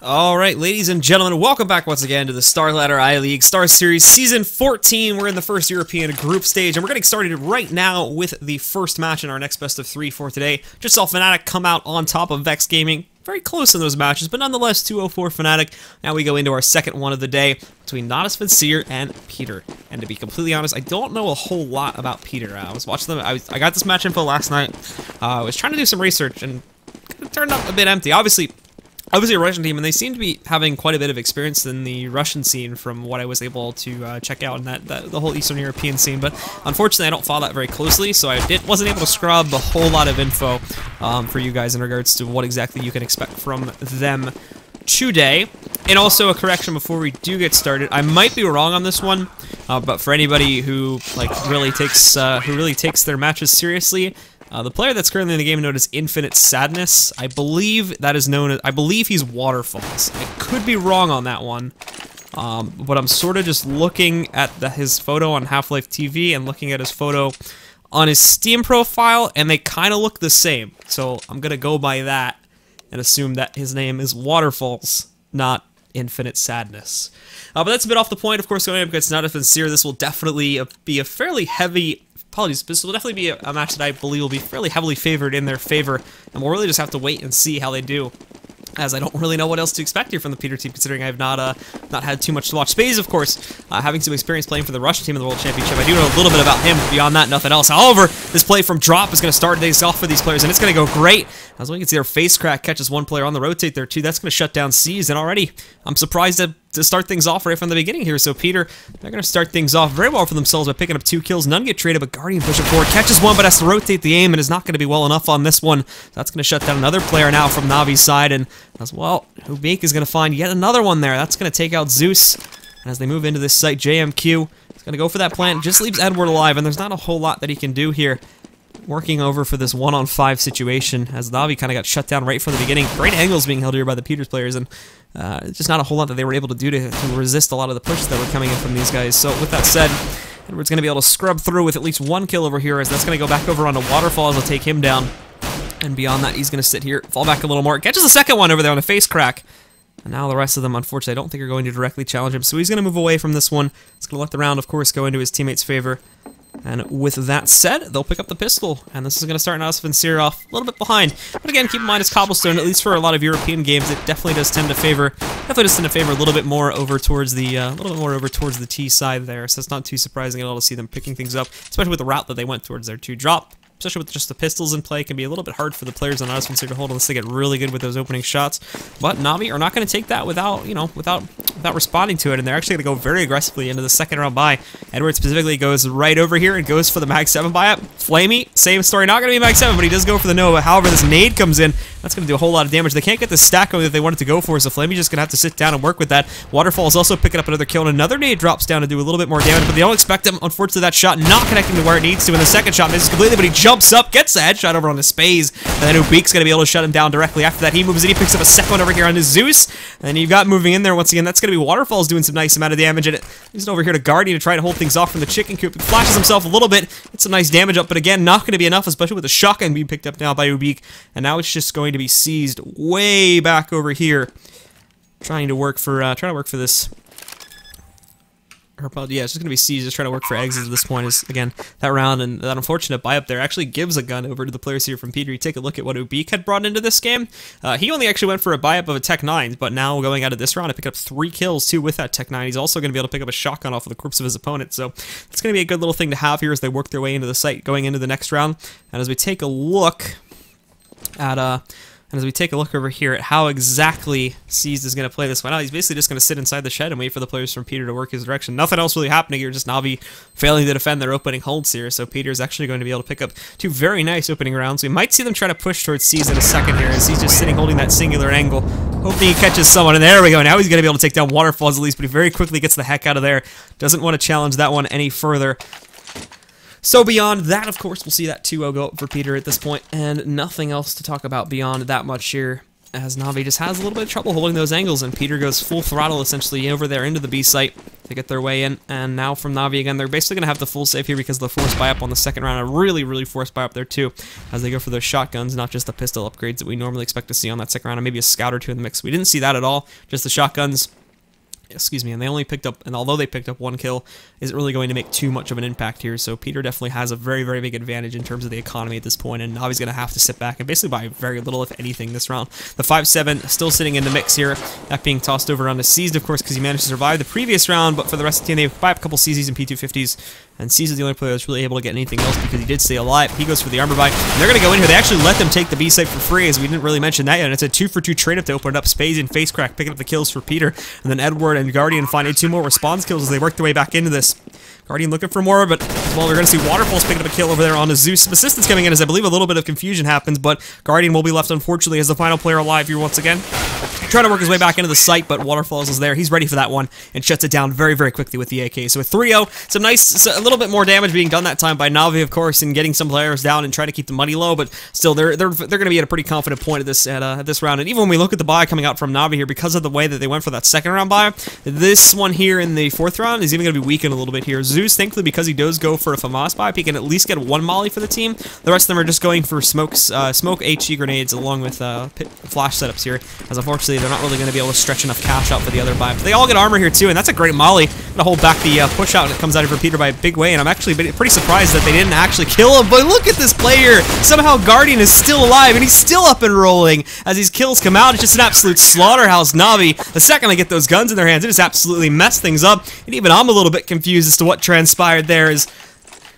Alright, ladies and gentlemen, welcome back once again to the StarLadder I League StarSeries Season 14. We're in the first European group stage, and we're getting started right now with the first match in our next best of 3 for today. Just saw Fnatic come out on top of Vex Gaming. Very close in those matches, but nonetheless 2-0 Fnatic. Now we go into our second one of the day between Natus Vincere and PiTER. And to be completely honest, I don't know a whole lot about PiTER. I was watching them. I got this match info last night. I was trying to do some research, and it turned up a bit empty. Obviously a Russian team, and they seem to be having quite a bit of experience in the Russian scene from what I was able to check out in the whole Eastern European scene. But unfortunately, I don't follow that very closely, so I wasn't able to scrub a whole lot of info for you guys in regards to what exactly you can expect from them today. And also a correction before we do get started. I might be wrong on this one, but for anybody who really takes their matches seriously. The player that's currently in the game known as Infinite Sadness, I believe that is known as, I believe he's waterfalls. I could be wrong on that one, but I'm sort of just looking at his photo on Half-Life TV and looking at his photo on his Steam profile, and they kind of look the same. So I'm going to go by that and assume that his name is Waterfalls, not Infinite Sadness. But that's a bit off the point, of course, going up against Natus Vincere. This will definitely be a fairly heavy... Apologies, this will definitely be a match that I believe will be fairly heavily favored in their favor, and we'll really just have to wait and see how they do, as I don't really know what else to expect here from the PiTER team, considering I have not had too much to watch. Spaze, of course, having some experience playing for the Russian team in the World Championship. I do know a little bit about him, but beyond that, nothing else. However, this play from drop is going to start days off for these players, and it's going to go great. As we can see, their facecrack catches one player on the rotate there, too. That's going to shut down C's, and already, I'm surprised to start things off right from the beginning here. So PiTER, they're going to start things off very well for themselves by picking up 2 kills. None get traded, but Guardian pushing forward, catches one, but has to rotate the aim, and is not going to be well enough on this one. So that's going to shut down another player now from Navi's side, and as well, Ubik is going to find yet another one there. That's going to take out Zeus. And as they move into this site, jmqa is going to go for that plant, just leaves Edward alive, and there's not a whole lot that he can do here. Working over for this 1-on-5 situation, as Navi kind of got shut down right from the beginning. Great angles being held here by the PiTER players, and just not a whole lot that they were able to do to resist a lot of the pushes that were coming in from these guys. So with that said, Edward's going to be able to scrub through with at least 1 kill over here, as that's going to go back over onto waterfalls. Will take him down, and beyond that, he's going to sit here, fall back a little more. Catches the second one over there on a face crack. And now the rest of them, unfortunately, I don't think are going to directly challenge him, so he's going to move away from this one. He's going to let the round, of course, go into his teammate's favor. And with that said, they'll pick up the pistol, and this is going to start Natus Vincere off a little bit behind. But again, keep in mind, it's Cobblestone, at least for a lot of European games, it definitely does tend to favor a little bit more over towards the T side there. So it's not too surprising at all to see them picking things up, especially with the route that they went towards their 2 drop. Especially with just the pistols in play, it can be a little bit hard for the players on Natus Vincere to hold unless they get really good with those opening shots. But Navi are not going to take that without responding to it, and they're actually going to go very aggressively into the second round buy. Edward specifically goes right over here and goes for the Mag 7 buy-up. flamie, same story, not going to be Mag 7, but he does go for the Nova. However, this nade comes in, that's going to do a whole lot of damage. They can't get the stack going that they wanted to go for, so flamie's just going to have to sit down and work with that. Waterfall is also picking up another kill, and another nade drops down to do a little bit more damage, but they don't expect him. Unfortunately, that shot not connecting to where it needs to, and the second shot misses completely, but he jumps up, gets the headshot over on his spaze, and then Ubik's going to be able to shut him down directly. After that, he moves in, he picks up a second one over here on his Zeus, and then you've got moving in there once again. That's going to be Waterfalls doing some nice amount of damage, and he's over here to Guardian to try to hold things off from the chicken coop. He flashes himself a little bit, gets some nice damage up, but again, not going to be enough, especially with the shotgun being picked up now by Ubik, and now it's just going to be seized way back over here, trying to work for this. Yeah, it's just going to be seized, just trying to work for exits at this point. Is again, that round and that unfortunate buy-up there actually gives a gun over to the players here from PiTER. You take a look at what Ubik had brought into this game. He only actually went for a buy-up of a Tech 9, but now going out of this round, I picked up 3 kills, too, with that Tech 9. He's also going to be able to pick up a shotgun off of the corpse of his opponent, so it's going to be a good little thing to have here as they work their way into the site going into the next round. And as we take a look at over here at how exactly Seized is going to play this one out, he's basically just going to sit inside the shed and wait for the players from PiTER to work his direction. Nothing else really happening here, just Navi failing to defend their opening holds here, so PiTER is actually going to be able to pick up 2 very nice opening rounds. We might see them try to push towards Seized in a second here, as he's just sitting holding that singular angle, hoping he catches someone, and there we go. Now he's going to be able to take down Waterfalls at least, but he very quickly gets the heck out of there. Doesn't want to challenge that one any further. So beyond that, of course, we'll see that 2-0 go up for PiTER at this point, and nothing else to talk about beyond that much here, as Navi just has a little bit of trouble holding those angles, and PiTER goes full throttle, essentially, over there into the B site. to get their way in. And now from Na'Vi again, they're basically going to have the full save here because of the force buy up on the second round. A really force buy up there too, as they go for those shotguns, not just the pistol upgrades that we normally expect to see on that second round, and maybe a scout or two in the mix. We didn't see that at all, just the shotguns. Excuse me, and they only picked up, and although they picked up 1 kill, isn't really going to make too much of an impact here, so PiTER definitely has a very big advantage in terms of the economy at this point, and Navi's going to have to sit back and basically buy very little, if anything, this round. The 5-7 still sitting in the mix here, that being tossed over onto Seized, of course, because he managed to survive the previous round, but for the rest of the team, they buy up a couple CZs and P250s, and Seized is the only player that's really able to get anything else because he did stay alive. He goes for the armor buy, and they're going to go in here. They actually let them take the B site for free, as we didn't really mention that yet, and it's a 2-for-2 trade-up to open it up. Spaze and facecrack picking up the kills for PiTER, and then Edward and Guardian finding 2 more response kills as they work their way back into this. Guardian looking for more, but well, we're going to see waterfaLLZ picking up a kill over there onto Zeus. Some assistance coming in as I believe a little bit of confusion happens, but Guardian will be left, unfortunately, as the final player alive here once again. Trying to work his way back into the site, but waterfaLLZ is there. He's ready for that one and shuts it down very quickly with the AK. So with 3-0, a little bit more damage being done that time by Na'Vi, of course, and getting some players down and trying to keep the money low, but still, they're going to be at a pretty confident point at this round. And even when we look at the buy coming out from Na'Vi here, because of the way that they went for that second round buy, this one here in the 4th round is even going to be weakened a little bit here. Zeus, thankfully, because he does go for a FAMAS buy, he can at least get 1 molly for the team. The rest of them are just going for smoke HE grenades along with flash setups here, as unfortunately they're not really going to be able to stretch enough cash out for the other buy. But they all get armor here too, and that's a great molly. Gonna hold back the push out that comes out of PiTER by a big way, and I'm actually pretty surprised that they didn't actually kill him. But look at this player! Somehow Guardian is still alive, and he's still up and rolling as these kills come out. It's just an absolute slaughterhouse. Na'Vi, the second they get those guns in their hands, it just absolutely messed things up. And even I'm a little bit confused as to what transpired there. Is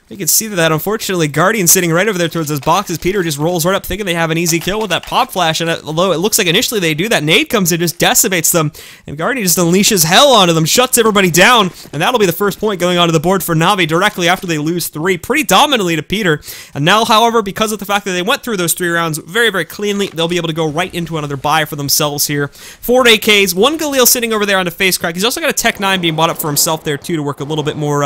you can see that, unfortunately, Guardian sitting right over there towards those boxes. PiTER just rolls right up thinking they have an easy kill with that pop flash, and although it looks like initially they do, that nade comes in, just decimates them, and Guardian just unleashes hell onto them, shuts everybody down, and that'll be the first point going onto the board for Na'Vi directly after they lose 3, pretty dominantly to PiTER. And now, however, because of the fact that they went through those 3 rounds very cleanly, they'll be able to go right into another buy for themselves here. 4 AKs, 1 Galil sitting over there on the facecrack. He's also got a Tech 9 being bought up for himself there too to work a little bit more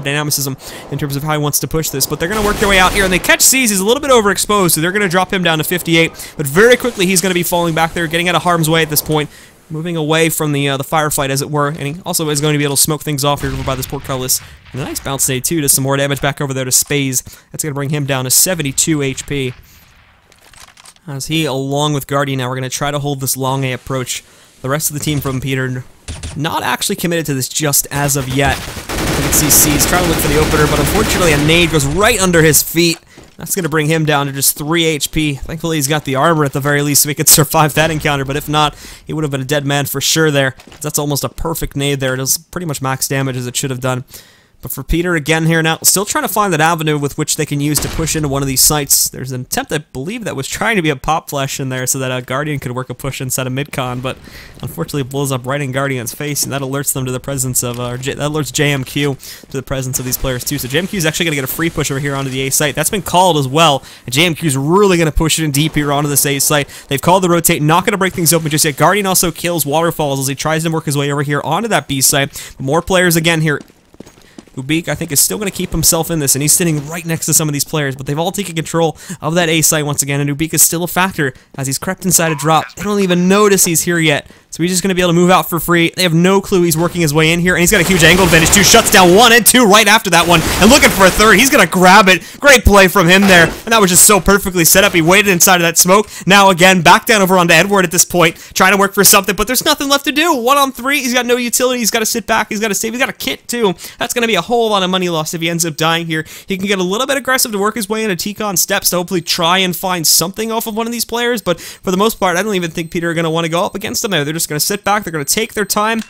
dynamicism in terms of how he wants to push this, but they're going to work their way out here, and they catch Seized. He's a little bit overexposed, so they're going to drop him down to 58, but very quickly he's going to be falling back there, getting out of harm's way at this point, moving away from the firefight, as it were, and he also is going to be able to smoke things off here over by this portcullis. And a nice bounce nade, too, does some more damage back over there to Spaze. That's going to bring him down to 72 HP. As he, along with Guardian, now we're going to try to hold this long A approach. The rest of the team from PiTER not actually committed to this just as of yet. You can see Seized trying to look for the opener, but unfortunately a nade goes right under his feet. That's going to bring him down to just 3 HP. Thankfully, he's got the armor at the very least, so he could survive that encounter, but if not, he would have been a dead man for sure there. That's almost a perfect nade there. It does pretty much max damage as it should have done. But for PiTER again here now, still trying to find that avenue with which they can use to push into one of these sites. There's an attempt, I believe, that was trying to be a pop flash in there so that a Guardian could work a push inside of midcon, but unfortunately it blows up right in Guardian's face, and that alerts them to the presence of, that alerts jmqa to the presence of these players too. So jmqa is actually going to get a free push over here onto the A site. That's been called as well, and jmqa is really going to push it in deep here onto this A site. They've called the rotate, not going to break things open just yet. Guardian also kills waterfaLLZ as he tries to work his way over here onto that B site. But more players again here. Ubik, I think, is still going to keep himself in this, and he's sitting right next to some of these players, but they've all taken control of that A site once again, and Ubik is still a factor as he's crept inside a drop. They don't even notice he's here yet, so he's just going to be able to move out for free. They have no clue he's working his way in here, and he's got a huge angle advantage too. Shuts down 1 and 2 right after that one, and looking for a third. He's going to grab it. Great play from him there, and that was just so perfectly set up. He waited inside of that smoke. Now again, back down over onto Edward at this point, trying to work for something, but there's nothing left to do. 1 on 3. He's got no utility. He's got to sit back. He's got to save. He's got a kit too. That's going to be a whole lot of money lost if he ends up dying here. He can get a little bit aggressive to work his way into T-Con steps to hopefully try and find something off of one of these players, but for the most part, I don't even think PiTER are going to want to go up against him there. They're just going to sit back. They're going to take their time.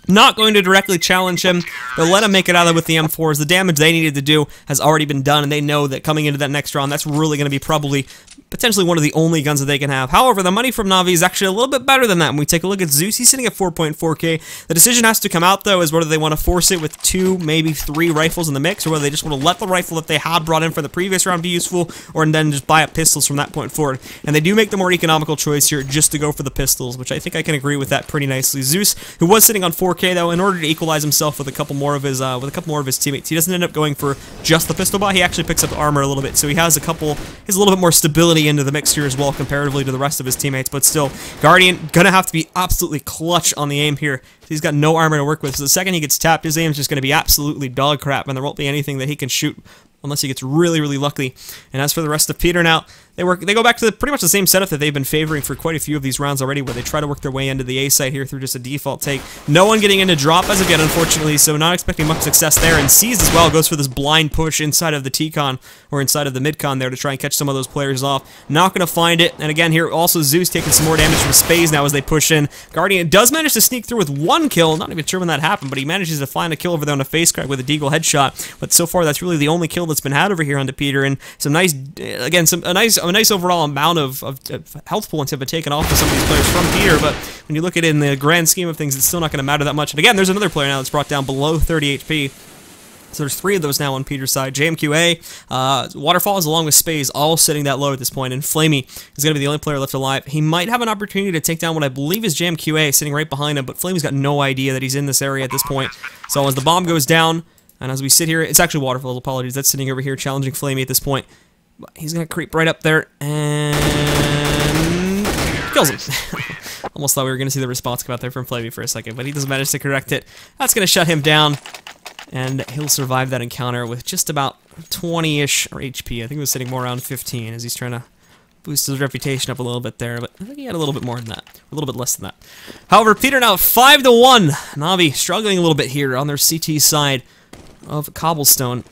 Not going to directly challenge him. They'll let him make it out of there with the M4s. The damage they needed to do has already been done, and they know that coming into that next round, that's really going to be probably potentially one of the only guns that they can have. However, the money from Na'Vi is actually a little bit better than that. When we take a look at Zeus, he's sitting at 4.4k. The decision has to come out, though, is whether they want to force it with 2, maybe 3 rifles in the mix, or whether they just want to let the rifle that they had brought in for the previous round be useful, or then just buy up pistols from that point forward. And they do make the more economical choice here just to go for the pistols, which I think I can agree with that pretty nicely. Zeus, who was sitting on 4k, though, in order to equalize himself with a couple more of his teammates, he doesn't end up going for just the pistol buy. He actually picks up armor a little bit, so he has a little bit more stability already into the mix here as well comparatively to the rest of his teammates, but still, Guardian gonna have to be absolutely clutch on the aim here. He's got no armor to work with, so the second he gets tapped, his aim is just gonna be absolutely dog crap, and there won't be anything that he can shoot unless he gets really, really lucky. And as for the rest of PiTER now, they go back to pretty much the same setup that they've been favoring for quite a few of these rounds already, where they try to work their way into the A site here through just a default take. No one getting into drop as of yet, unfortunately, so not expecting much success there. And Seas as well goes for this blind push inside of the T-con, or inside of the mid-con there to try and catch some of those players off. Not going to find it. And again here, also Zeus taking some more damage from spaze now as they push in. Guardian does manage to sneak through with one kill. Not even sure when that happened, but he manages to find a kill over there on a facecrack with a deagle headshot. But so far, that's really the only kill that's been had over here on the PiTER. And some nice, again, a nice overall amount of health points have been taken off of some of these players from PiTER, but when you look at it in the grand scheme of things, it's still not going to matter that much. And again, there's another player now that's brought down below 30 HP. So there's 3 of those now on PiTER's side. jmqa, waterfaLLZ along with spaze, all sitting that low at this point, and flamie is going to be the only player left alive. He might have an opportunity to take down what I believe is jmqa sitting right behind him, but flamie's got no idea that he's in this area at this point. So as the bomb goes down, and as we sit here, it's actually waterfaLLZ, apologies, that's sitting over here challenging flamie at this point. He's going to creep right up there and kills him. Almost thought we were going to see the response come out there from flamie for a second, but he doesn't manage to correct it. That's going to shut him down, and he'll survive that encounter with just about 20-ish HP. I think he was sitting more around 15 as he's trying to boost his reputation up a little bit there, but I think he had a little bit more than that, a little bit less than that. However, PiTER now 5-1. Navi struggling a little bit here on their CT side of Cobblestone.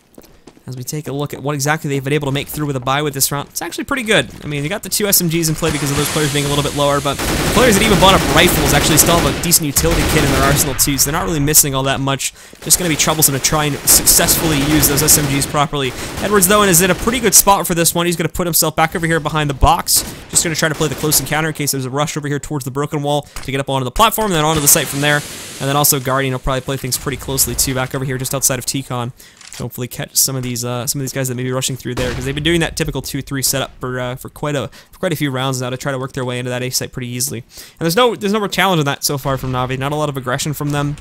As we take a look at what exactly they've been able to make through with a bye with this round, it's actually pretty good. I mean, they got the 2 SMGs in play because of those players being a little bit lower, but the players that even bought up rifles actually still have a decent utility kit in their arsenal too, so they're not really missing all that much. Just going to be troublesome to try and successfully use those SMGs properly. Edwards, though, is in a pretty good spot for this one. He's going to put himself back over here behind the box. Just going to try to play the close encounter in case there's a rush over here towards the broken wall to get up onto the platform and then onto the site from there. And then also Guardian will probably play things pretty closely too, back over here just outside of T-con. Hopefully catch some of these guys that may be rushing through there, because they've been doing that typical 2-3 setup for quite a few rounds now to try to work their way into that A site pretty easily. And there's no real challenge in that so far from Navi. Not a lot of aggression from them.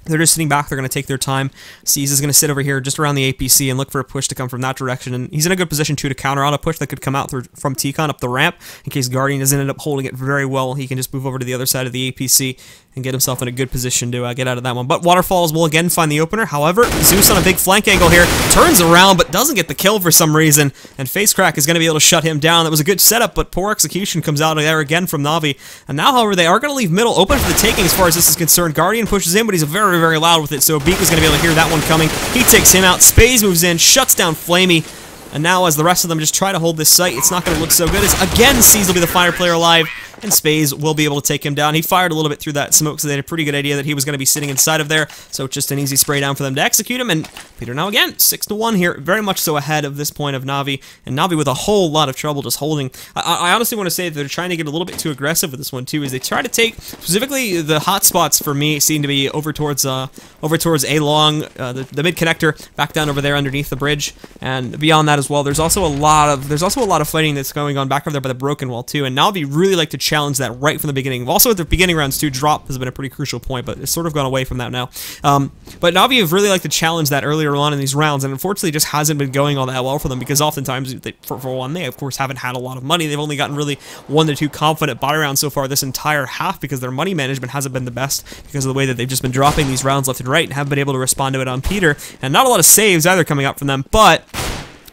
They're just sitting back. They're going to take their time. Seas is going to sit over here just around the APC and look for a push to come from that direction. And he's in a good position, too, to counter on a push that could come out from T-con up the ramp. In case Guardian doesn't end up holding it very well, he can just move over to the other side of the APC and get himself in a good position to get out of that one. But waterfaLLZ will again find the opener. However, Zeus on a big flank angle here turns around but doesn't get the kill for some reason. And facecrack is going to be able to shut him down. That was a good setup, but poor execution comes out of there again from Navi. And now, however, they are going to leave middle open for the taking as far as this is concerned. Guardian pushes in, but he's very, very loud with it. So Beak is going to be able to hear that one coming. He takes him out. spaze moves in, shuts down flamie. And now as the rest of them just try to hold this site, it's not going to look so good. As again, Seas will be the fire player alive, and spaze will be able to take him down. He fired a little bit through that smoke, so they had a pretty good idea that he was going to be sitting inside of there. So it's just an easy spray down for them to execute him. And PiTER now again, 6-1 here, very much so ahead of this point of Navi. And Navi with a whole lot of trouble just holding. I honestly want to say that they're trying to get a little bit too aggressive with this one too, as they try to take, specifically the hot spots for me seem to be over towards A-long, the mid connector, back down over there underneath the bridge, and beyond that as well. There's also a lot of fighting that's going on back over there by the broken wall too. And Navi really like to challenge that right from the beginning. Also at the beginning rounds too, drop has been a pretty crucial point, but it's sort of gone away from that now. But Navi have really liked to challenge that earlier on in these rounds, and unfortunately it just hasn't been going all that well for them, because oftentimes, for one, they of course haven't had a lot of money. They've only gotten really 1 to 2 confident buy rounds so far this entire half, because their money management hasn't been the best because of the way that they've just been dropping these rounds left and right and haven't been able to respond to it on PiTER, and not a lot of saves either coming up from them. But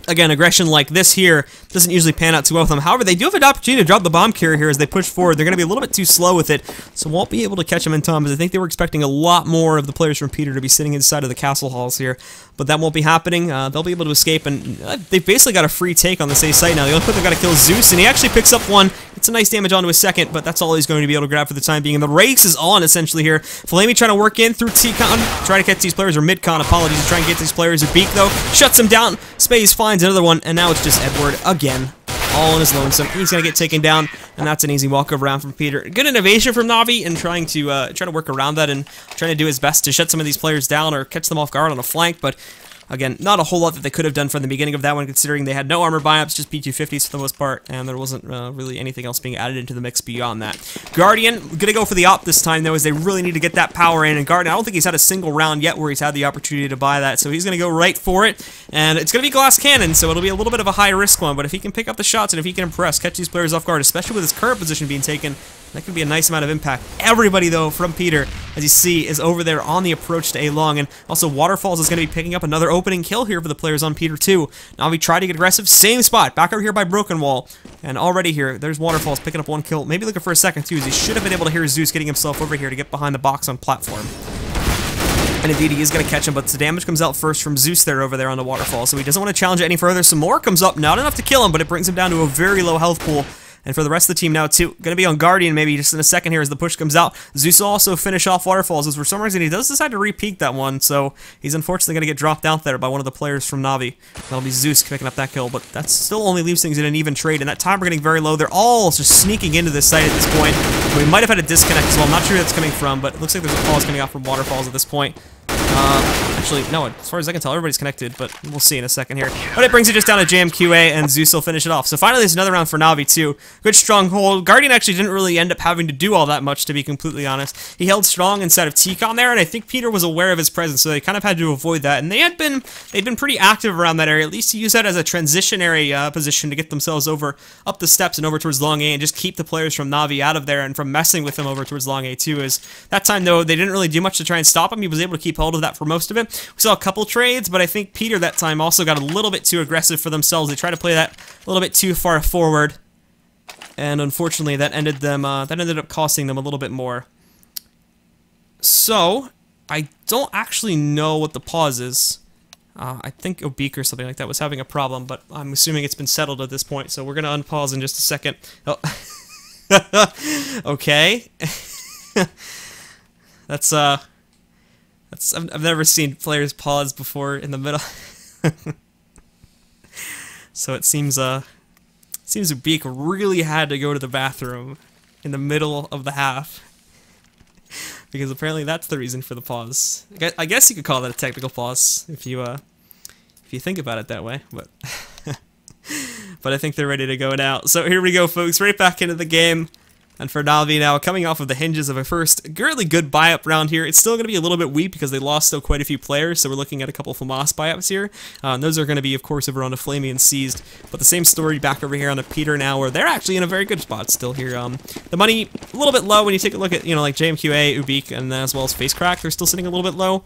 again, aggression like this here doesn't usually pan out too well with them. However, they do have an opportunity to drop the bomb carrier here as they push forward. They're going to be a little bit too slow with it, so won't be able to catch them in time, because I think they were expecting a lot more of the players from PiTER to be sitting inside of the castle halls here. But that won't be happening. They'll be able to escape, and they've basically got a free take on the A site now. The only player they've got to kill is Zeus, and he actually picks up one. It's a nice damage onto his second, but that's all he's going to be able to grab for the time being. And the race is on, essentially, here. flamie trying to work in through T-con, try to catch these players, or mid-con, apologies, to try and get these players. A Beak, though, shuts him down. spaze finds another one, and now it's just Edward again, all on his lonesome. He's going to get taken down, and that's an easy walk around from PiTER. Good innovation from Navi in trying to work around that and trying to do his best to shut some of these players down or catch them off guard on a flank, but Again, not a whole lot that they could have done from the beginning of that one, considering they had no armor buyups, just P250s for the most part, and there wasn't really anything else being added into the mix beyond that. Guardian, gonna go for the op this time, though, as they really need to get that power in, and Guardian, I don't think he's had a single round yet where he's had the opportunity to buy that, so he's gonna go right for it, and it's gonna be glass cannon, so it'll be a little bit of a high-risk one, but if he can pick up the shots and if he can impress, catch these players off guard, especially with his current position being taken, that could be a nice amount of impact. Everybody, though, from PiTER, as you see, is over there on the approach to A long, and also waterfalLLZ is going to be picking up another opening kill here for the players on PiTER too. Now we try to get aggressive, same spot, back over here by Broken Wall, and already here, there's waterfalLLZ picking up one kill, maybe looking for a second too, as he should have been able to hear Zeus getting himself over here to get behind the box on platform. And indeed, he is going to catch him, but the damage comes out first from Zeus there over there on the waterfall, so he doesn't want to challenge it any further. Some more comes up, not enough to kill him, but it brings him down to a very low health pool. And for the rest of the team now, too, going to be on Guardian maybe just in a second here as the push comes out. Zeus will also finish off waterfalLLZ, as for some reason he does decide to re-peek that one, so he's unfortunately going to get dropped out there by one of the players from Na'Vi. That'll be Zeus picking up that kill, but that still only leaves things in an even trade, and that time we're getting very low. They're all just sneaking into this site at this point. We might have had a disconnect as well. I'm not sure where that's coming from, but it looks like there's a pause coming out from waterfalLLZ at this point. Actually, no, as far as I can tell, everybody's connected, but we'll see in a second here. But it brings it just down to jmqa, and Zeus will finish it off. So finally, there's another round for Na'Vi, too. Good stronghold. Guardian actually didn't really end up having to do all that much, to be completely honest. He held strong inside of T-Con there, and I think PiTER was aware of his presence, so they kind of had to avoid that. And they'd been pretty active around that area, at least to use that as a transitionary position to get themselves up the steps and over towards long A, and just keep the players from Na'Vi out of there and from messing with them over towards long A, too. As that time, though, they didn't really do much to try and stop him. He was able to keep hold of that for most of it. We saw a couple trades, but I think PiTER that time also got a little bit too aggressive for themselves. They tried to play that a little bit too far forward, and unfortunately that ended up costing them a little bit more. So I don't actually know what the pause is. I think Obik or something like that was having a problem, but I'm assuming it's been settled at this point, so we're gonna unpause in just a second. Oh. Okay. I've never seen players pause before in the middle. So it seems Obik really had to go to the bathroom in the middle of the half, because apparently that's the reason for the pause. I guess you could call that a technical pause if you think about it that way, but but I think they're ready to go now. So here we go, folks, right back into the game. And for Na'Vi now, coming off of the hinges of a first really good buy-up round here, it's still going to be a little bit weak because they lost still quite a few players, so we're looking at a couple of FAMAS buy-ups here. Those are going to be, of course, over on the flamie and seized. But the same story back over here on the PiTER now, where they're actually in a very good spot still here. The money, a little bit low when you take a look at, like jmqa, Ubik, and then as well as facecrack, they're still sitting a little bit low.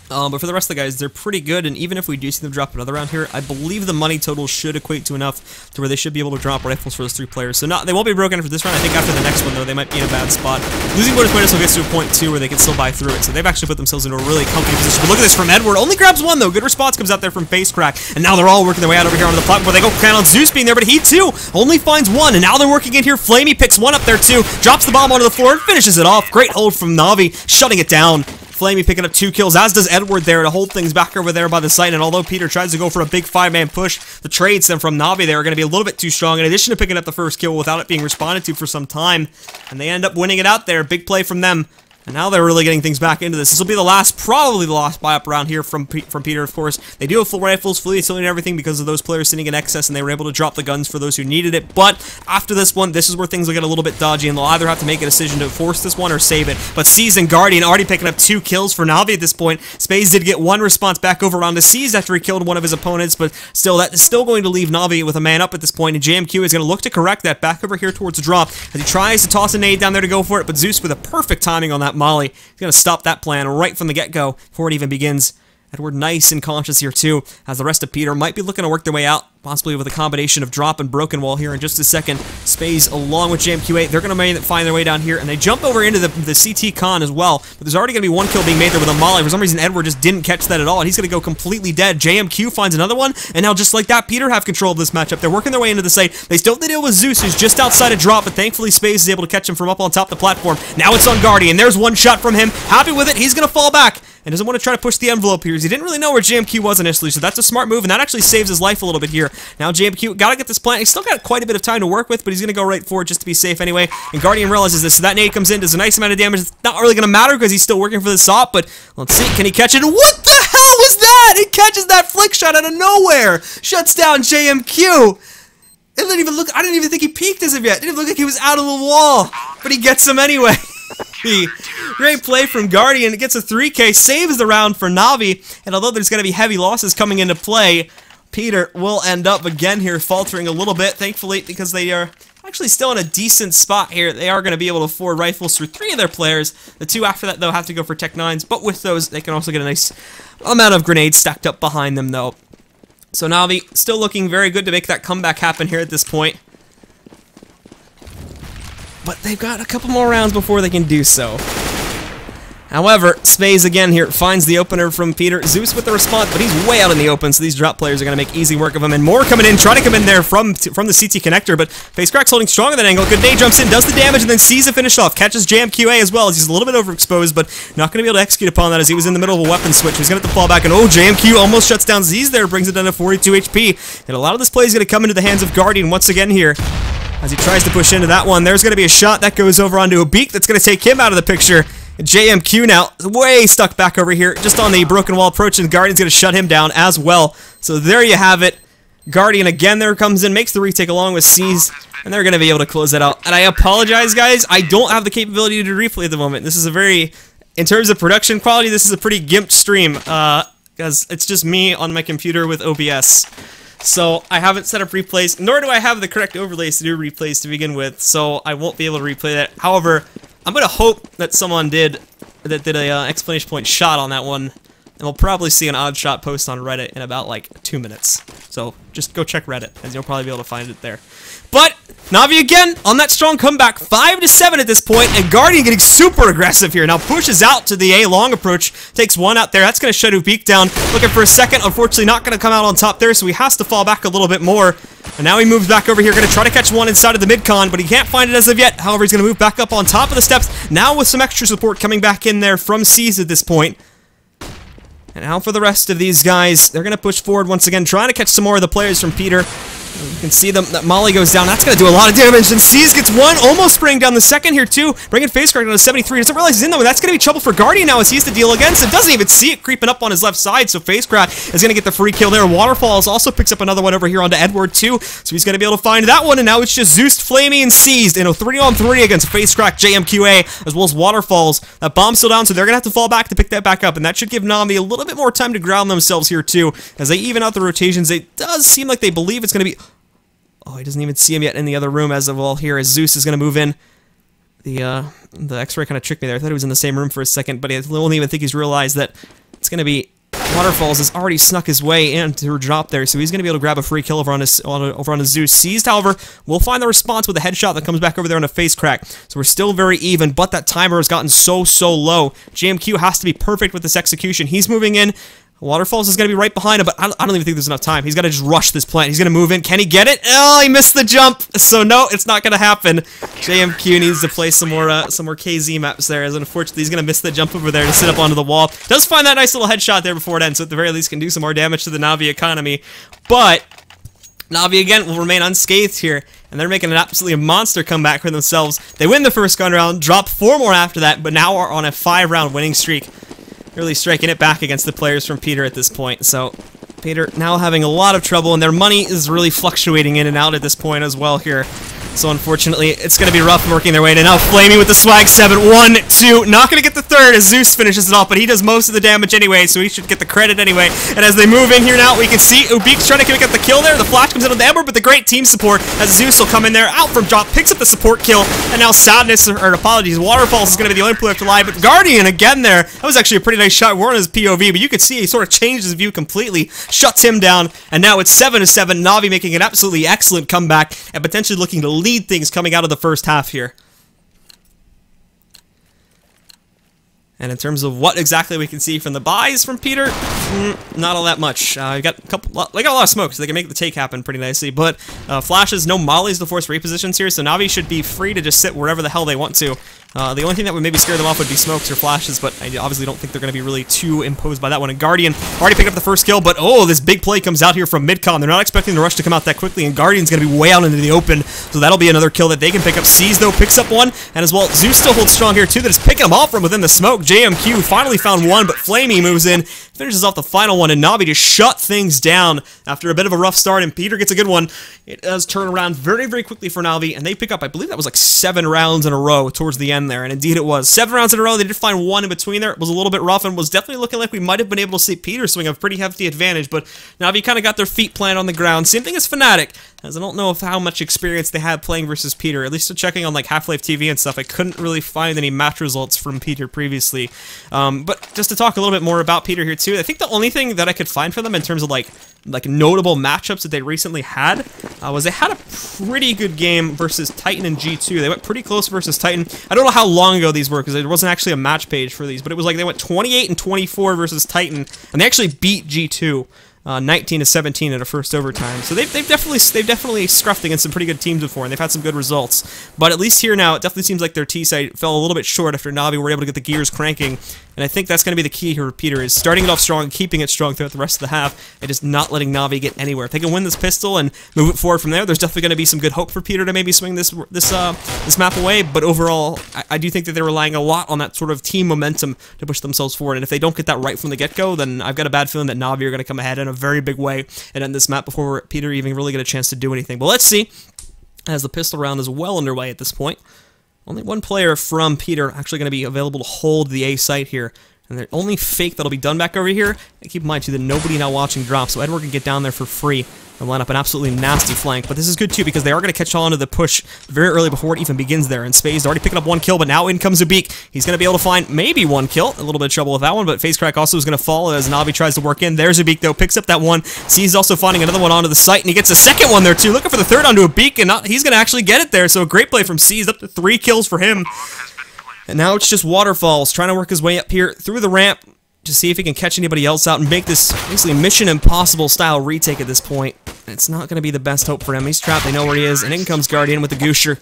But for the rest of the guys, they're pretty good, and even if we do see them drop another round here, I believe the money total should equate to enough to where they should be able to drop rifles for those 3 players. So they won't be broken for this round. I think after the next one, though, they might be in a bad spot. Losing bonus points will get to a point, too, where they can still buy through it. So they've actually put themselves into a really comfy position. But look at this from Edward. Only grabs one, though. Good response comes out there from facecrack. And now they're all working their way out over here onto the platform. They go count on Zeus being there, but he, too, only finds one. And now they're working in here. flamie picks one up there, too. Drops the bomb onto the floor and finishes it off. Great hold from Na'Vi, shutting it down. flamie picking up 2 kills, as does Edward there to hold things back over there by the site. And although PiTER tries to go for a big 5-man push, the trades then from Na'Vi there are going to be a little bit too strong, in addition to picking up the first kill without it being responded to for some time. And they end up winning it out there. Big play from them. And now they're really getting things back into this. This will be the last, probably the last buy-up round here from PiTER, of course. They do have full rifles, fully utility and everything because of those players sitting in excess, and they were able to drop the guns for those who needed it. But after this one, this is where things will get a little bit dodgy, and they'll either have to make a decision to force this one or save it. But Seized and Guardian already picking up 2 kills for Na'Vi at this point. Spaze did get 1 response back over onto Seized after he killed one of his opponents, but still, that is still going to leave Na'Vi with a man up at this point, and jmqa is going to look to correct that back over here towards the drop as he tries to toss a nade down there to go for it, but Zeus with a perfect timing on that molly. He's going to stop that plan right from the get-go before it even begins. Edward nice and conscious here too, as the rest of PiTER might be looking to work their way out, possibly with a combination of drop and broken wall here in just a second. Spaze along with jmqa, they're going to find their way down here, and they jump over into the CT con as well, but there's already going to be 1 kill being made there with a molly. For some reason, Edward just didn't catch that at all, and he's going to go completely dead. jmqa finds another one, and now just like that, PiTER have control of this matchup. They're working their way into the site. They still have to deal with Zeus, who's just outside a drop, but thankfully Spaze is able to catch him from up on top of the platform. Now it's on Guardian. There's 1 shot from him. Happy with it. He's going to fall back and doesn't want to try to push the envelope here, as he didn't really know where jmqa was initially, so that's a smart move, and that actually saves his life a little bit here. Now jmqa got to get this plant. He's still got quite a bit of time to work with, but he's going to go right for it just to be safe anyway, and Guardian realizes this, so that nade comes in, does a nice amount of damage. It's not really going to matter because he's still working for the SOP, but let's see, can he catch it? What the hell was that? He catches that flick shot out of nowhere. Shuts down jmqa. It didn't even look, I didn't even think he peeked as of yet. It didn't look like he was out of the wall. But he gets him anyway. Great play from Guardian. It gets a 3K, saves the round for Navi. And although there's going to be heavy losses coming into play, PiTER will end up again here faltering a little bit, thankfully, because they are actually still in a decent spot here. They are going to be able to afford rifles through 3 of their players. The 2 after that, though, have to go for Tech 9s, but with those, they can also get a nice amount of grenades stacked up behind them, though. So Navi still looking very good to make that comeback happen here at this point. But they've got a couple more rounds before they can do so. However, spaze again here finds the opener from PiTER. Zeus with the response, but he's way out in the open, so these drop players are going to make easy work of him. And more coming in, trying to come in there from the CT connector, but facecrack's holding strong at that angle. Good day, jumps in, does the damage, and then sees it finish off. Catches jmqa as well, as he's a little bit overexposed, but not going to be able to execute upon that as he was in the middle of a weapon switch. He's going to have to fall back, and oh, jmqa almost shuts down Z's there, brings it down to 42 HP. And a lot of this play is going to come into the hands of Guardian once again here, as he tries to push into that one. There's going to be a shot that goes over onto a beak that's going to take him out of the picture. jmqa now way stuck back over here, just on the broken wall approach, and Guardian's going to shut him down as well. So there you have it. Guardian again there comes in, makes the retake along with C's, and they're going to be able to close that out. And I apologize, guys, I don't have the capability to do replay at the moment. This is a very, in terms of production quality, this is a pretty gimped stream, because it's just me on my computer with OBS. So I haven't set up replays, nor do I have the correct overlays to do replays to begin with, so I won't be able to replay that. However, I'm going to hope that someone did a exclamation point shot on that one, and we'll probably see an odd shot post on Reddit in about like 2 minutes. So just go check Reddit, as you'll probably be able to find it there. But Navi again on that strong comeback, 5-7 at this point, and Guardian getting super aggressive here. Now pushes out to the A long approach, takes one out there. That's going to shut Ubik down. Looking for a second, unfortunately not going to come out on top there, so he has to fall back a little bit more. And now he moves back over here, going to try to catch one inside of the mid-con, but he can't find it as of yet. However, he's going to move back up on top of the steps, now with some extra support coming back in there from C's at this point. And now for the rest of these guys, they're going to push forward once again, trying to catch some more of the players from PiTER. You can see them, that Molly goes down. That's going to do a lot of damage. And C's gets one, almost spraying down the second here too. Bringing facecrack down to 73. Doesn't realize he's in though, and that's going to be trouble for Guardian now as he has to deal against it. Doesn't even see it creeping up on his left side, so facecrack is going to get the free kill there. waterfaLLZ also picks up another one over here onto Edward too, so he's going to be able to find that one, and now it's just Zeus, flamie, and Seized in a 3-on-3 against facecrack, jmqa, as well as waterfaLLZ. That bomb's still down, so they're going to have to fall back to pick that back up, and that should give Navi a little bit more time to ground themselves here too, as they even out the rotations. It does seem like they believe it's going to be... Oh, he doesn't even see him yet in the other room as well here, as Zeus is going to move in. The X-ray kind of tricked me there. I thought he was in the same room for a second, but I don't even think he's realized that it's going to be... waterfaLLZ has already snuck his way into her drop there, so he's going to be able to grab a free kill over on his Zeus. Seized, however, will find the response with a headshot that comes back over there on a facecrack. So we're still very even, but that timer has gotten so low. jmqa has to be perfect with this execution. He's moving in. waterfaLLZ is going to be right behind him, but I don't even think there's enough time. He's got to just rush this plant. He's going to move in. Can he get it? Oh, he missed the jump. So no, it's not going to happen. jmqa needs to play some more KZ maps there, as unfortunately he's going to miss the jump over there to sit up onto the wall. Does find that nice little headshot there before it ends, so at the very least can do some more damage to the Navi economy. But Navi again will remain unscathed here, and they're making an absolutely monster comeback for themselves. They win the first gun round, drop 4 more after that, but now are on a 5-round winning streak. Really striking it back against the players from PiTER at this point. So PiTER now having a lot of trouble, and their money is really fluctuating in and out at this point as well here. So unfortunately, it's going to be rough working their way in. And now flamie with the swag 7. 1, 2. Not going to get the third as Zeus finishes it off, but he does most of the damage anyway, so he should get the credit anyway. And as they move in here now, we can see Ubik's trying to get the kill there. The flash comes in on the Ember, but the great team support as Zeus will come in there, out from drop, picks up the support kill, and now Sadness, or apologies, waterfaLLZ is going to be the only player left alive. But Guardian again there. That was actually a pretty nice shot. We're on his POV, but you could see he sort of changed his view completely, shuts him down, and now it's 7-7. Navi making an absolutely excellent comeback and potentially looking to lead things coming out of the first half here. And in terms of what exactly we can see from the buys from PiTER, not all that much. We got a lot of smoke, so they can make the take happen pretty nicely. But flashes, no mollies to force repositions here, so Navi should be free to just sit wherever the hell they want to. The only thing that would maybe scare them off would be smokes or flashes, but I obviously don't think they're going to be really too imposed by that one. And Guardian already picked up the first kill, but oh, this big play comes out here from midcom. They're not expecting the rush to come out that quickly, and Guardian's going to be way out into the open, so that'll be another kill that they can pick up. Seas, though, picks up one, and as well, Zeus still holds strong here, too. That is picking them off from within the smoke. jmqa finally found one, but flamie moves in, finishes off the final one, and Navi just shut things down after a bit of a rough start, and PiTER gets a good one. It does turn around very, very quickly for Navi, and they pick up, I believe that was like 7 rounds in a row towards the end there, and indeed it was. 7 rounds in a row. They did find one in between there. It was a little bit rough and was definitely looking like we might have been able to see PiTER swing a pretty hefty advantage, but Navi kind of got their feet planted on the ground. Same thing as Fnatic, as I don't know of how much experience they had playing versus PiTER. At least checking on like Half-Life TV and stuff, I couldn't really find any match results from PiTER previously. But just to talk a little bit more about PiTER here too, I think the only thing that I could find for them in terms of like notable matchups that they recently had was they had a pretty good game versus Titan and G2. They went pretty close versus Titan. I don't know how long ago these were because there wasn't actually a match page for these, but it was like they went 28 and 24 versus Titan, and they actually beat G2. 19 to 17 at a first overtime. So they've definitely scruffed against some pretty good teams before, and they've had some good results. But at least here now, it definitely seems like their T side fell a little bit short after Navi were able to get the gears cranking. And I think that's going to be the key here with PiTER, is starting it off strong and keeping it strong throughout the rest of the half, and just not letting Navi get anywhere. If they can win this pistol and move it forward from there, there's definitely going to be some good hope for PiTER to maybe swing this map away. But overall, I do think that they're relying a lot on that sort of team momentum to push themselves forward. And if they don't get that right from the get-go, then I've got a bad feeling that Navi are going to come ahead in a very big way and end this map before PiTER even really get a chance to do anything. But let's see, as the pistol round is well underway at this point. Only one player from PiTER actually going to be available to hold the A site here. And the only fake that'll be done back over here, and keep in mind too that nobody now watching drop, so Edward can get down there for free and line up an absolutely nasty flank. But this is good too, because they are going to catch on to the push very early before it even begins there. And spaze already picking up one kill, but now in comes Ubik. He's going to be able to find maybe one kill. A little bit of trouble with that one, but facecrack also is going to fall as Navi tries to work in. There's Ubik though, picks up that one. Sees also finding another one onto the site, and he gets a second one there too. Looking for the third onto Ubik, and he's going to actually get it there. So a great play from Seas, up to 3 kills for him. And now it's just waterfalls, trying to work his way up here through the ramp to see if he can catch anybody else out and make this basically Mission Impossible style retake at this point. It's not going to be the best hope for him. He's trapped, they know where he is, and in comes Guardian with the Goosher.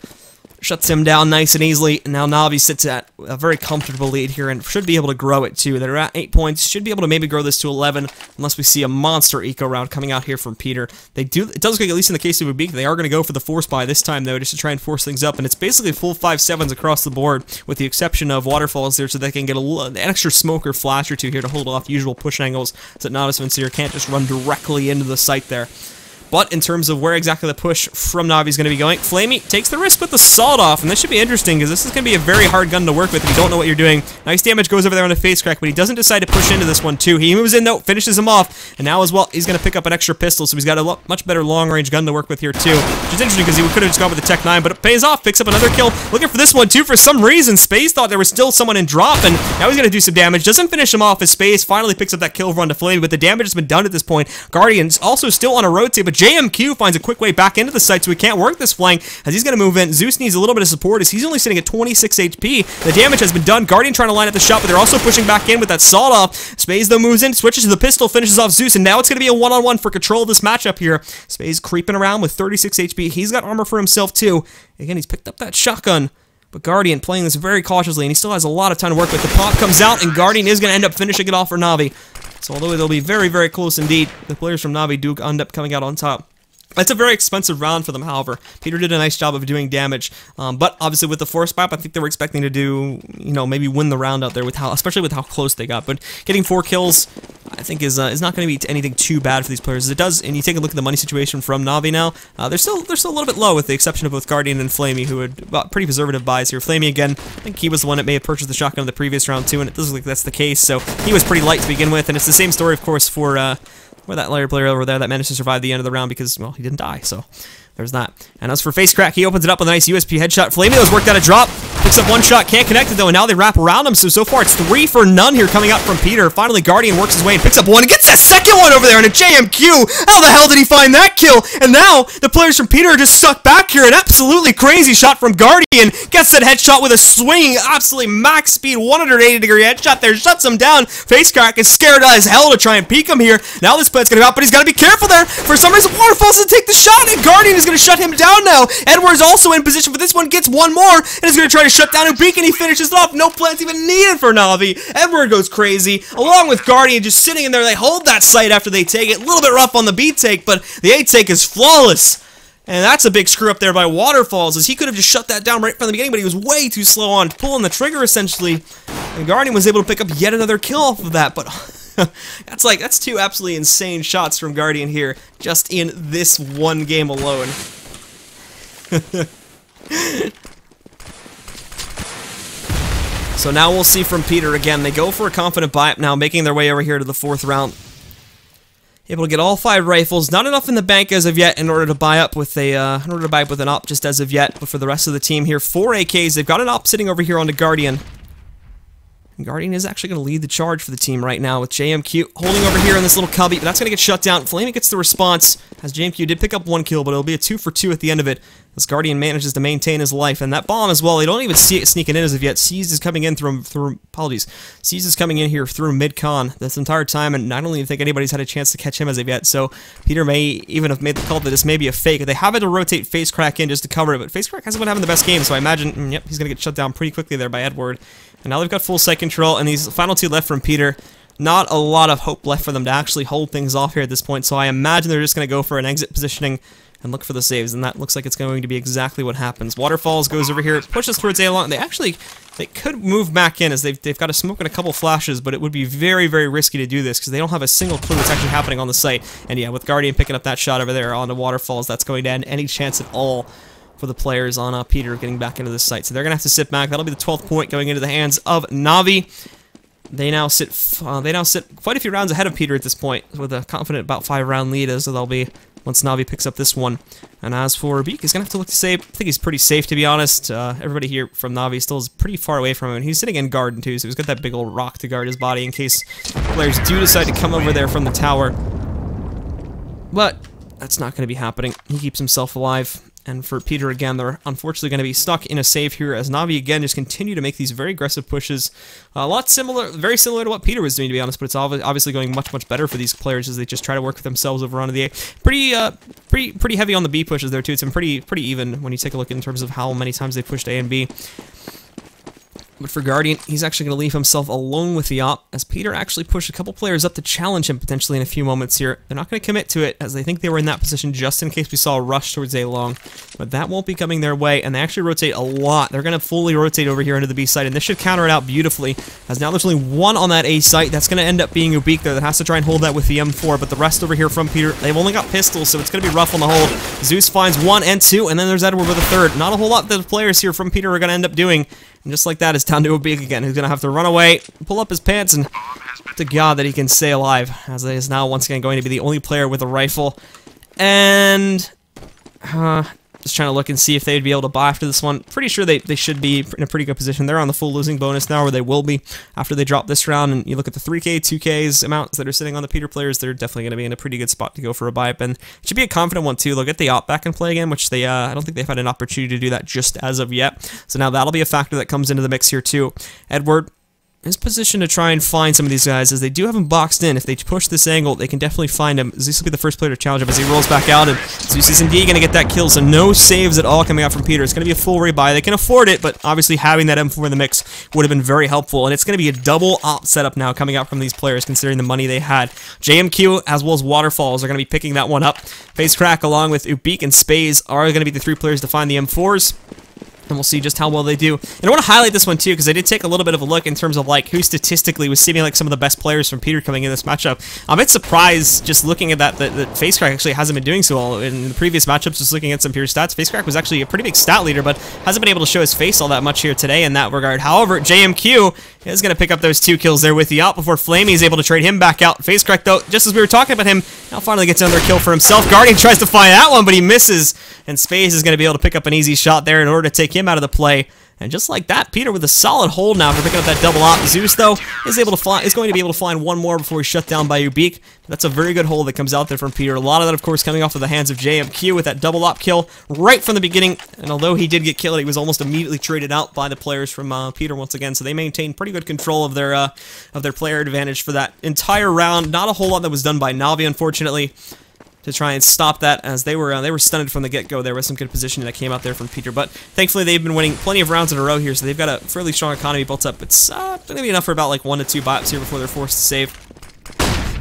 Shuts him down nice and easily, and now Navi sits at a very comfortable lead here and should be able to grow it too. They're at 8 points, should be able to maybe grow this to 11 unless we see a monster eco round coming out here from PiTER. It does look like, at least in the case of Ubik, they are going to go for the force buy this time though, just to try and force things up, and it's basically full 5-7s across the board with the exception of waterfalls there, so they can get an extra smoke or flash or two here to hold off usual push angles so that Natus Vincere can't just run directly into the site there. But in terms of where exactly the push from Navi is going to be going, flamie takes the risk with the sawed off, and this should be interesting because this is going to be a very hard gun to work with if you don't know what you're doing. Nice damage goes over there on the facecrack, but he doesn't decide to push into this one too. He moves in though, finishes him off, and now as well he's going to pick up an extra pistol, so he's got a much better long-range gun to work with here too, which is interesting because he could have just gone with the Tech 9, but it pays off, picks up another kill. Looking for this one too for some reason. spaze thought there was still someone in drop, and now he's going to do some damage. Doesn't finish him off as spaze finally picks up that kill run to flamie, but the damage has been done at this point. Guardian's also still on a rotate, but jmqa finds a quick way back into the site, so he can't work this flank as he's going to move in. Zeus needs a little bit of support as he's only sitting at 26 HP. The damage has been done. Guardian trying to line up the shot, but they're also pushing back in with that sawed off. spaze though moves in, switches to the pistol, finishes off Zeus, and now it's going to be a one-on-one for control of this matchup here. spaze creeping around with 36 HP. He's got armor for himself too. Again, he's picked up that shotgun, but Guardian playing this very cautiously, and he still has a lot of time to work with. The pop comes out, and Guardian is going to end up finishing it off for Navi. So although they'll be very, very close indeed, the players from Navi do end up coming out on top. It's a very expensive round for them, however. PiTER did a nice job of doing damage, but obviously with the force map, I think they were expecting to do, maybe win the round out there with especially with how close they got. But getting 4 kills, I think is not going to be anything too bad for these players. As it does, and you take a look at the money situation from Navi now, they're still a little bit low with the exception of both Guardian and flamie, who had pretty conservative buys here. flamie again, I think he was the one that may have purchased the shotgun in the previous round too, and it does look like that's the case. So he was pretty light to begin with, and it's the same story, of course, for that layer player over there that managed to survive the end of the round because, well, he didn't die, so there's that. And as for facecrack, he opens it up with a nice USP headshot. flamie has worked out a drop, picks up one shot, can't connect it though, and now they wrap around him, so far it's 3 for none here coming out from PiTER. Finally, Guardian works his way and picks up one and gets that second one over there, and a jmqa! How the hell did he find that kill? And now, the players from PiTER are just stuck back here. An absolutely crazy shot from Guardian, gets that headshot with a swing, absolutely max speed, 180-degree headshot there, shuts him down. facecrack is scared as hell to try and peek him here. Now this play's gonna go out, but he's gotta be careful there. For some reason, waterfalls to take the shot, and Guardian is gonna shut him down now. Edward's also in position for this one, gets one more, and is gonna try to shut down Ubik, and he finishes it off. No plants even needed for Na'Vi. Edward goes crazy, along with Guardian just sitting in there. They hold that site after they take it. A little bit rough on the B take, but the A take is flawless. And that's a big screw up there by waterfalls, as he could have just shut that down right from the beginning, but he was way too slow on pulling the trigger, essentially. And Guardian was able to pick up yet another kill off of that, but that's two absolutely insane shots from Guardian here, just in this one game alone. So now we'll see from PiTER again. They go for a confident buy up now, making their way over here to the 4th round. Able to get all 5 rifles, not enough in the bank as of yet in order to buy up with an op just as of yet. But for the rest of the team here, 4 AKs. They've got an op sitting over here on the Guardian. And Guardian is actually going to lead the charge for the team right now with jmqa holding over here in this little cubby, but that's going to get shut down. flamie gets the response, as jmqa did pick up 1 kill, but it'll be a 2 for 2 at the end of it, as Guardian manages to maintain his life. And that bomb as well, they don't even see it sneaking in as of yet. SLTV is coming in SLTV is coming in here through mid-con this entire time, and I don't even think anybody's had a chance to catch him as of yet, so PiTER may even have made the call that this may be a fake. They have had to rotate facecrack in just to cover it, but facecrack hasn't been having the best game, so I imagine, yep, he's going to get shut down pretty quickly there by Edward. And now they've got full site control, and these final 2 left from PiTER. Not a lot of hope left for them to actually hold things off here at this point, so I imagine they're just going to go for an exit positioning and look for the saves, and that looks like it's going to be exactly what happens. Waterfalls goes over here, pushes towards A-Long. They could move back in, as they've got a smoke and a couple flashes, but it would be very, very risky to do this, because they don't have a single clue what's actually happening on the site. And yeah, with Guardian picking up that shot over there on the Waterfalls, that's going to end any chance at all for the players on PiTER getting back into this site. So they're going to have to sit back. That'll be the 12th point going into the hands of Na'Vi. They now sit quite a few rounds ahead of PiTER at this point, with a confident about 5-round lead, as they'll be once Na'Vi picks up this one. And as for Ubik, he's going to have to look to save. I think he's pretty safe, to be honest. Everybody here from Na'Vi still is pretty far away from him, and he's sitting in garden too, so he's got that big old rock to guard his body in case players do decide to come over there from the tower. But that's not going to be happening. He keeps himself alive. And for PiTER, again, they're unfortunately going to be stuck in a save here, as Na'Vi, again, just continue to make these very aggressive pushes. Very similar to what PiTER was doing, to be honest, but it's obviously going much, much better for these players as they just try to work with themselves over onto the A. Pretty heavy on the B pushes there, too. It's been pretty even when you take a look in terms of how many times they pushed A and B. But for Guardian, he's actually going to leave himself alone with the op, as PiTER actually pushed a couple players up to challenge him potentially in a few moments here. They're not going to commit to it, as they think they were in that position just in case we saw a rush towards A-Long. But that won't be coming their way, and they actually rotate a lot. They're going to fully rotate over here into the B site, and this should counter it out beautifully, as now there's only 1 on that A site. That's going to end up being Ubik there that has to try and hold that with the M4, but the rest over here from PiTER, they've only got pistols, so it's going to be rough on the hold. Zeus finds 1 and 2, and then there's Edward with a 3rd. Not a whole lot that the players here from PiTER are going to end up doing. And just like that, it's down to Ubik again, who's going to have to run away, pull up his pants, and to God that he can stay alive, as he is now once again going to be the only player with a rifle. And just trying to look and see if they'd be able to buy after this one. Pretty sure they should be in a pretty good position. They're on the full losing bonus now, or they will be after they drop this round. And you look at the 3K, 2Ks amounts that are sitting on the PiTER players, they're definitely going to be in a pretty good spot to go for a buy-up. And it should be a confident one, too. They'll get the op back and play again, which they I don't think they've had an opportunity to do that just as of yet. So now that'll be a factor that comes into the mix here, too. Edward is positioned to try and find some of these guys, as they do have him boxed in. If they push this angle, they can definitely find him. Zeus will be the first player to challenge him as he rolls back out, and Zeus is indeed going to get that kill, so no saves at all coming out from PiTER. It's going to be a full rebuy. They can afford it, but obviously having that M4 in the mix would have been very helpful, and it's going to be a double op setup now coming out from these players, considering the money they had. jmqa as well as Waterfalls are going to be picking that one up. Facecrack along with Ubik and Spaze are going to be the 3 players to find the M4s. And we'll see just how well they do. And I want to highlight this one, too, because I did take a little bit of a look in terms of, like, who statistically was seeming like some of the best players from PiTER coming in this matchup. I'm a bit surprised, just looking at that facecrack actually hasn't been doing so well. In the previous matchups, just looking at some pure stats, facecrack was actually a pretty big stat leader, but hasn't been able to show his face all that much here today in that regard. However, jmqa is going to pick up those 2 kills there with the op before flamie is able to trade him back out. Facecrack, though, just as we were talking about him, now finally gets another kill for himself. Guardian tries to find that one, but he misses, and spaze is going to be able to pick up an easy shot there in order to take him out of the play. And just like that, PiTER with a solid hold now for picking up that double op. Zeus, though, is going to be able to find 1 more before he's shut down by Ubik. That's a very good hold that comes out there from PiTER. A lot of that, of course, coming off of the hands of jmqa with that double op kill right from the beginning. And although he did get killed, he was almost immediately traded out by the players from PiTER once again. So they maintained pretty good control of their player advantage for that entire round. Not a whole lot that was done by Na'Vi, unfortunately. to try and stop that, as they were stunned from the get-go. There was some good positioning that came out there from PiTER, but thankfully they've been winning plenty of rounds in a row here, so they've got a fairly strong economy built up. It's going to be enough for about like 1 to 2 bots here before they're forced to save.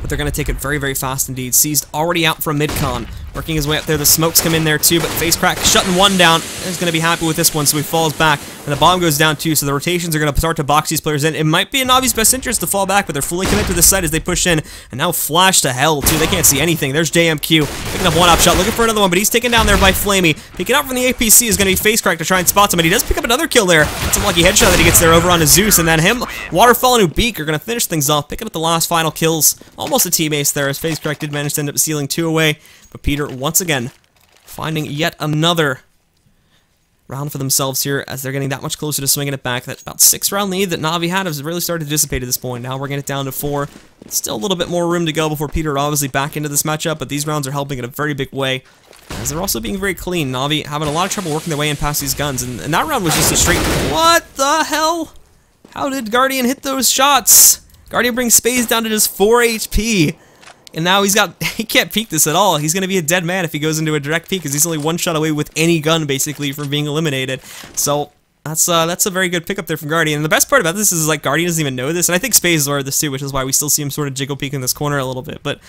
But they're going to take it very, very fast indeed. Seized already out from mid-con, working his way up there. The smokes come in there too, but facecrack shutting one down. He's going to be happy with this one, so he falls back. And the bomb goes down too, so the rotations are going to start to box these players in. It might be in Navi's best interest to fall back, but they're fully committed to this site as they push in. And now flash to hell too. They can't see anything. There's jmqa picking up one up shot, looking for another one, but he's taken down there by flamie. Picking up from the APC is going to be facecrack to try and spot somebody. He does pick up another kill there. It's a lucky headshot that he gets there over on Zeus, and then him, waterfaLLZ, and Ubik are going to finish things off, picking up the last final kills. Almost a teammate there, as facecrack did manage to end up sealing 2 away. But PiTER once again finding yet another round for themselves here, as they're getting that much closer to swinging it back. That about 6-round lead that Navi had has really started to dissipate at this point. Now we're getting it down to 4. Still a little bit more room to go before PiTER obviously back into this matchup, but these rounds are helping in a very big way, as they're also being very clean. Navi having a lot of trouble working their way in past these guns, and that round was just a straight... What the hell? How did Guardian hit those shots? Guardian brings spaze down to just 4 HP. And now he can't peek this at all. He's going to be a dead man if he goes into a direct peek, because he's only 1 shot away with any gun, basically, from being eliminated. So, that's a very good pickup there from Guardian. And the best part about this is, like, Guardian doesn't even know this, and I think spaze is aware of this too, which is why we still see him sort of jiggle peek in this corner a little bit. But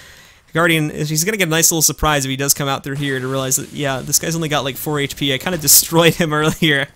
Guardian, he's going to get a nice little surprise if he does come out through here to realize that, yeah, this guy's only got like 4 HP. I kind of destroyed him earlier.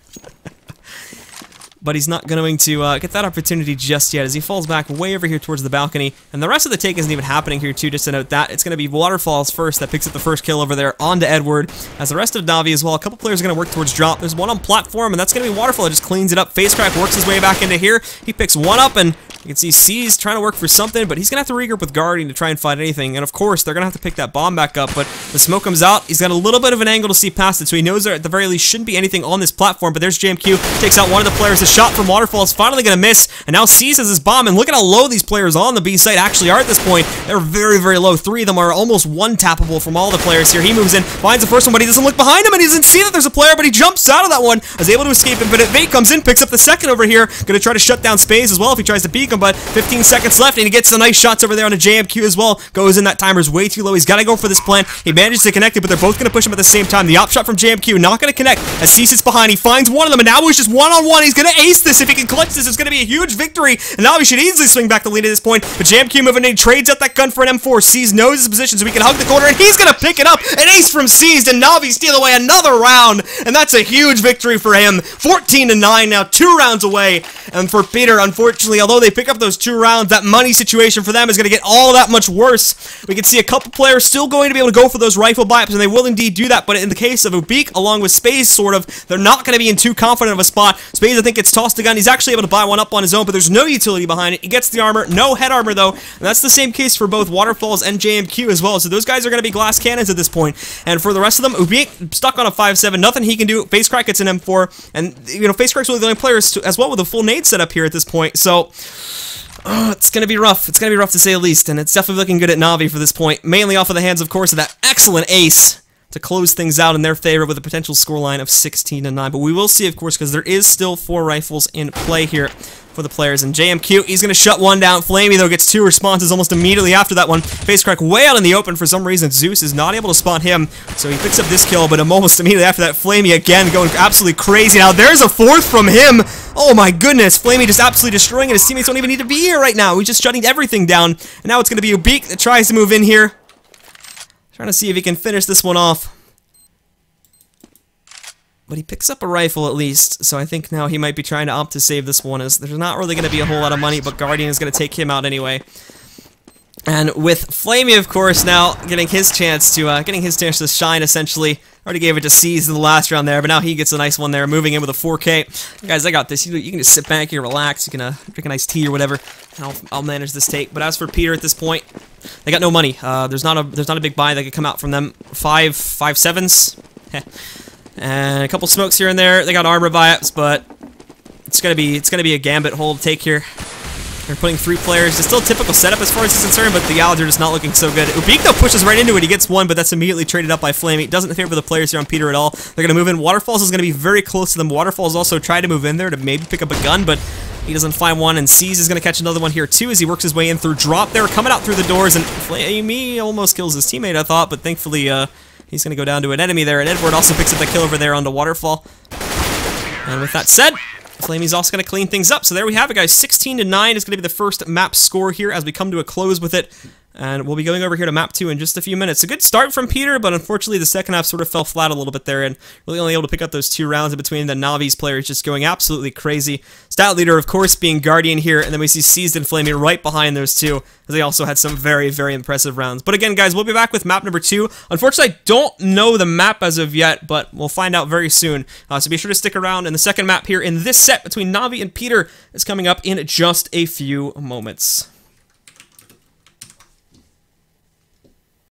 But he's not going to get that opportunity just yet, as he falls back way over here towards the balcony. And the rest of the take isn't even happening here too, just to note that. It's going to be waterfaLLZ first that picks up the first kill over there onto Edward, as the rest of Navi as well. A couple players are going to work towards drop. There's one on platform, and that's going to be waterfaLLZ. Just cleans it up. Facecrack works his way back into here. He picks one up, and you can see C's trying to work for something, but he's going to have to regroup with Guardian to try and find anything. And of course, they're going to have to pick that bomb back up, but the smoke comes out. He's got a little bit of an angle to see past it, so he knows there at the very least shouldn't be anything on this platform. But there's jmqa, takes out one of the players. A shot from waterfaLLZ finally going to miss, and now C's has his bomb, and look at how low these players on the B site actually are at this point. They're very, very low. 3 of them are almost one-tappable from all the players here. He moves in, finds the first one, but he doesn't look behind him, and he doesn't see that there's a player, but he jumps out of that one, is able to escape it, but Bait comes in, picks up the second over here, going to try to shut down spaze as well if he tries to peek him, but 15 seconds left, and he gets the nice shots over there on a jmqa as well. Goes in, that timer's way too low. He's got to go for this plant. He manages to connect it, but they're both going to push him at the same time. The op shot from jmqa not going to connect, as C sits behind. He finds one of them, and now he's just one-on-one. He's going to ace this. If he can clutch this, it's going to be a huge victory, and now he should easily swing back the lead at this point, but jmqa moving in, trades out that gun for an M4. C's knows his position, so he can hug the corner, and he's going to pick it up. An ace from C's, and Navi steal away another round, and that's a huge victory for him. 14-9 now, 2 rounds away, and for PiTER, unfortunately, although they pick up those 2 rounds, that money situation for them is going to get all that much worse. We can see a couple players still going to be able to go for those rifle buy-ups, and they will indeed do that, but in the case of Ubik, along with spaze, sort of, they're not going to be in too confident of a spot. spaze, I think, gets tossed a gun. He's actually able to buy one up on his own, but there's no utility behind it. He gets the armor, no head armor though, and that's the same case for both waterfaLLZ and jmqa as well, so those guys are going to be glass cannons at this point. And for the rest of them, Ubik stuck on a 5-7, nothing he can do. Facecrack gets an M4, and you know, Facecrack's one of the only players as well with a full nade setup here at this point, so it's going to be rough. It's going to be rough to say the least, and it's definitely looking good at Navi for this point, mainly off of the hands, of course, of that excellent ace to close things out in their favor with a potential scoreline of 16-9. But we will see, of course, because there is still 4 rifles in play here for the players. And jmqa, he's going to shut one down. flamie, though, gets 2 responses almost immediately after that one. Facecrack way out in the open. For some reason, Zeus is not able to spot him, so he picks up this kill, but almost immediately after that, flamie again going absolutely crazy. Now, there's a 4th from him. Oh my goodness, flamie just absolutely destroying it. His teammates don't even need to be here right now. He's just shutting everything down. And now it's going to be Ubik that tries to move in here, trying to see if he can finish this one off. But he picks up a rifle at least, so I think now he might be trying to opt to save this one, as there's not really going to be a whole lot of money, but Guardian is going to take him out anyway. And with flamie, of course, now getting his chance to shine, essentially. Already gave it to C's in the last round there, but now he gets a nice one there, moving in with a 4K. Guys, I got this. You can just sit back here, relax. You can drink a nice tea or whatever, and I'll manage this take. But as for PiTER at this point, they got no money. There's not a big buy that could come out from them. 5.7s. Heh. And a couple smokes here and there. They got armor buy-ups, but it's gonna be a gambit hold take here. They're putting 3 players. It's still a typical setup as far as it's concerned, but the odds are just not looking so good. Ubik, though, pushes right into it. He gets 1, but that's immediately traded up by flamie. It doesn't favor the players here on PiTER at all. They're gonna move in. waterfaLLZ is gonna be very close to them. waterfaLLZ also tried to move in there to maybe pick up a gun, but He doesn't find one, and Seas is going to catch another one here too as he works his way in through drop there, coming out through the doors, and flamie almost kills his teammate, I thought, but thankfully he's going to go down to an enemy there, and Edward also picks up that kill over there onto waterfaLL. And with that said, flamie's also going to clean things up. So there we have it, guys. 16-9 is going to be the first map score here as we come to a close with it. And we'll be going over here to map 2 in just a few minutes. A good start from PiTER, but unfortunately the second half sort of fell flat a little bit there, and really only able to pick up those 2 rounds in between. The Navi's players just going absolutely crazy. Stat leader, of course, being Guardian here, and then we see Seized and flamie right behind those two, as they also had some very, very impressive rounds. But again, guys, we'll be back with map number 2. Unfortunately, I don't know the map as of yet, but we'll find out very soon. So be sure to stick around, and the second map here in this set between Navi and PiTER is coming up in just a few moments.